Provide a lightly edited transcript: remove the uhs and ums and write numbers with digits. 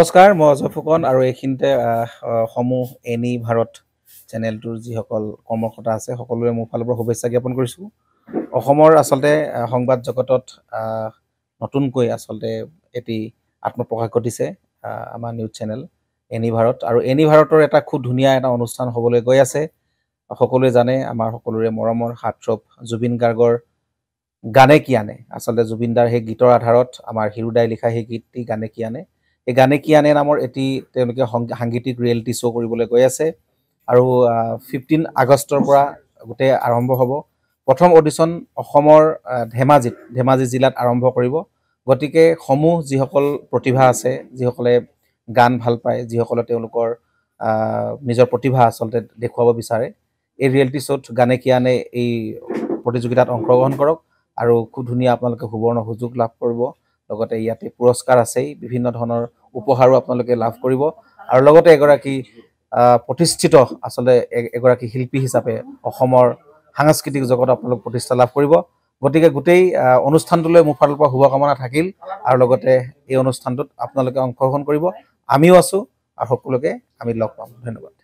নমস্কাৰ মই অজয় ফুকন আৰু এইখিনিতে সমূহ এনি ভাৰত চেনেলটোৰ যিসকল কৰ্মকৰ্তা আছে সকলোৰে মোৰ ফালৰ পৰা শুভেচ্ছা জ্ঞাপন কৰিছোঁ। অসমৰ আচলতে সংবাদ জগতত নতুনকৈ আচলতে এটি আত্মপ্ৰকাশ ঘটিছে আমাৰ নিউজ চেনেল এনি ভাৰত আৰু এনি ভাৰতৰ এটা খুব ধুনীয়া এটা অনুষ্ঠান হ'বলৈ গৈ আছে। সকলোৱে জানে আমাৰ সকলোৰে মৰমৰ হাৰ্টথ্ৰব জুবিন গাৰ্গৰ গানে কি আনে আচলতে জুবিনদাৰ সেই গীতৰ আধাৰত আমাৰ হিৰুদাই লিখা সেই গীতটি গানে কি আনে এই গানে কি আনে নামৰ এটি তেওঁলোকে সাংগীতিক ৰিয়েলিটি শ্ব' কৰিবলৈ গৈ আছে আৰু 15 আগষ্টৰ পৰা গোটেই আৰম্ভ হ'ব। প্ৰথম অডিশ্যন অসমৰ ধেমাজি জিলাত আৰম্ভ কৰিব। গতিকে সমূহ যিসকল প্ৰতিভা আছে যিসকলে গান ভাল পায় যিসকলে তেওঁলোকৰ নিজৰ প্ৰতিভা আচলতে দেখুৱাব বিচাৰে এই ৰিয়েলিটি শ্ব'ত গানে কি আনে এই প্ৰতিযোগিতাত অংশগ্ৰহণ কৰক আৰু খুব ধুনীয়া আপোনালোকে সুবৰ্ণ সুযোগ লাভ কৰিব। লগতে ইয়াতে পুৰস্কাৰ আছেই বিভিন্ন ধৰণৰ উপহাৰো আপোনালোকে লাভ কৰিব আৰু লগতে এগৰাকী প্ৰতিষ্ঠিত আচলতে এগৰাকী শিল্পী হিচাপে অসমৰ সাংস্কৃতিক জগত আপোনালোক প্ৰতিষ্ঠা লাভ কৰিব। গতিকে গোটেই অনুষ্ঠানটোলৈ মোৰ ফালৰ পৰা শুভকামনা থাকিল আৰু লগতে এই অনুষ্ঠানটোত আপোনালোকে অংশগ্ৰহণ কৰিব। আমিও আছোঁ আৰু সকলোকে আমি লগ পাম। ধন্যবাদ।